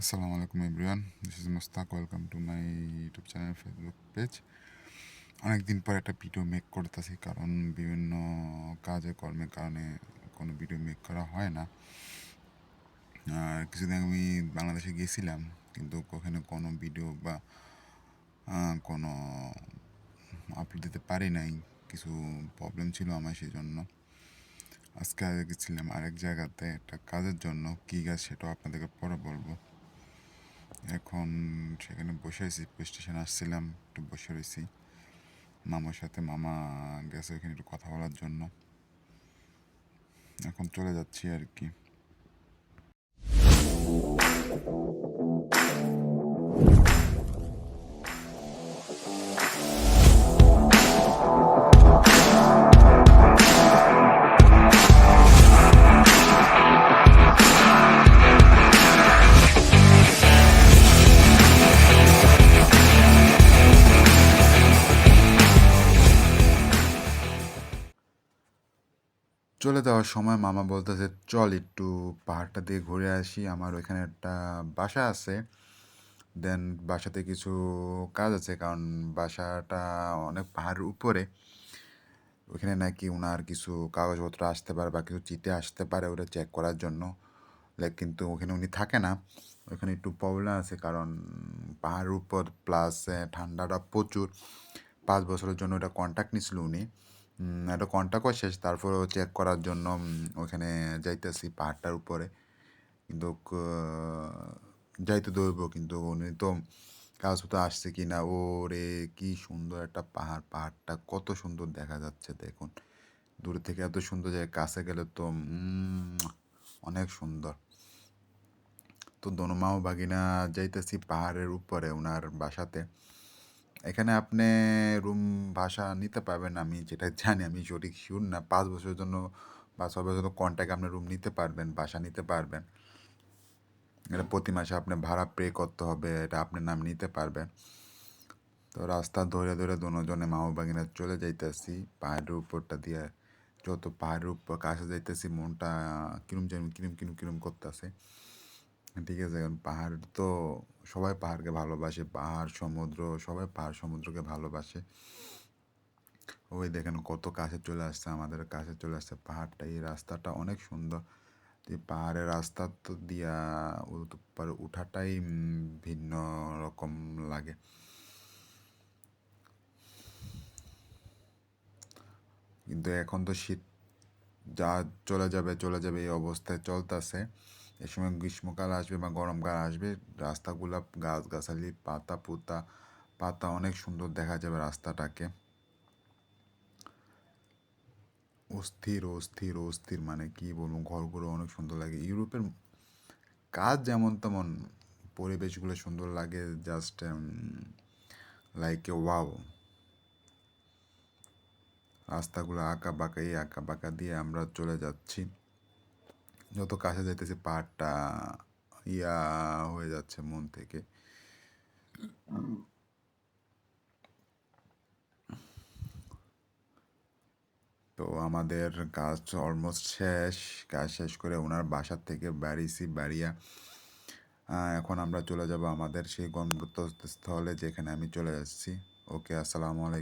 Assalamu alaikum everyone. This is Mustaq. Welcome to my YouTube channel, Facebook page. অনেকদিন পর একটা video make করতেছি কারণ বিভিন্ন কাজে কর্মের কারণে কোনো ভিডিও মেক করা হয় না। আর কিছুদিন আমি বাংলাদেশে গিয়েছিলাম, কিন্তু ওখানে কোনো ভিডিও বা কোনো আপলোড দিতে পারি নাই। কিছু প্রবলেম ছিল আমার, সেই জন্য আজকে গেছিলাম আরেক জায়গাতে একটা কাজের জন্য। কী কাজ সেটাও আপনাদেরকে পরে বলবো। এখন সেখানে বসে আছি, পুলিশ স্টেশন আসছিলাম, একটু বসে রয়েছি মামার সাথে। মামা গেছে ওইখানে একটু কথা বলার জন্য। এখন চলে যাচ্ছি আর কি। চলে যাওয়ার সময় মামা বলতেছে চল একটু পাহাড়টা দিয়ে ঘুরে আসি, আমার ওইখানে একটা বাসা আছে। দেন বাসাতে কিছু কাজ আছে, কারণ বাসাটা অনেক পাহাড়ের উপরে। ওইখানে নাকি ওনার কিছু কাগজপত্র আসতে পারে বা কিছু চিঠি আসতে পারে, ওটা চেক করার জন্য। কিন্তু ওখানে উনি থাকে না, ওখানে একটু প্রবলেম আছে, কারণ পাহাড়ের উপর প্লাস ঠান্ডাটা প্রচুর। 5 বছরের জন্য ওটা কন্ট্যাক্ট নিছিল উনি। একটা কন্ট্যাক্টও শেষ, তারপরেও চেক করার জন্য ওখানে যাইতেছি পাহাড়টার উপরে। কিন্তু যাইতে ধরবো, কিন্তু উনি তো কাগজপত্র আসছে কি না। ওরে কি সুন্দর একটা পাহাড়, পাহাড়টা কত সুন্দর দেখা যাচ্ছে দেখুন। দূর থেকে এত সুন্দর যায়, কাছে গেলে তো অনেক সুন্দর। তো দোনোমাও ভাগিনা যাইতেছি পাহাড়ের উপরে ওনার বাসাতে। এখানে আপনি রুম ভাড়া নিতে পারবেন, আমি যেটা জানি, আমি সঠিক শিওর না। 5 বছরের জন্য বা 6 বছরের জন্য কন্ট্যাক্ট আপনি রুম নিতে পারবেন, বাসা নিতে পারবেন। এটা প্রতি মাসে আপনি ভাড়া পে করতে হবে, এটা আপনার নাম নিতে পারবেন। তো রাস্তা ধরে ধরে দুজনে মামা বাগিনা চলে যাইতেছি পাহাড়ের উপরটা দিয়ে। যত পাহাড়ের উপর কাছে যাইতেছি মনটা কিরম যেন কিরম কিরম কিরম করতেছে। ঠিক আছে, কারণ পাহাড় তো সবাই পাহাড়কে ভালোবাসে, পাহাড় সমুদ্র সবাই পাহাড় সমুদ্রকে ভালোবাসে। ওই দেখেন কত কাছে চলে আসছে, আমাদের কাছে চলে আসছে পাহাড়টা। এই রাস্তাটা অনেক সুন্দর। এই পাহাড়ের রাস্তা তো দিয়া উঠাটাই ভিন্ন রকম লাগে। কিন্তু এখন তো শীত যা চলে যাবে এই অবস্থায় চলতেছে। এ সময় গ্রীষ্মকাল আসবে বা গরমকাল আসবে, রাস্তাগুলা গাছগাছালি পাতা অনেক সুন্দর দেখা যাবে রাস্তাটাকে। অস্থির অস্থির অস্থির, মানে কি বলবো, ঘরগুলো অনেক সুন্দর লাগে। ইউরোপের কাজ যেমন তেমন, পরিবেশগুলো সুন্দর লাগে, জাস্ট লাইক এ ওয়াও। রাস্তাগুলো আঁকা বাঁকা দিয়ে আমরা চলে যাচ্ছি। যত কাছে যাইতেছি পাহাড়টা ইয়া হয়ে যাচ্ছে মন থেকে। তো আমাদের কাজ অলমোস্ট শেষ। কাজ শেষ করে ওনার বাসার থেকে বাড়িয়া এখন আমরা চলে যাব আমাদের সেই গন্তব্যস্থলে, যেখানে আমি চলে যাচ্ছি। ওকে, আসসালামু আলাইকুম।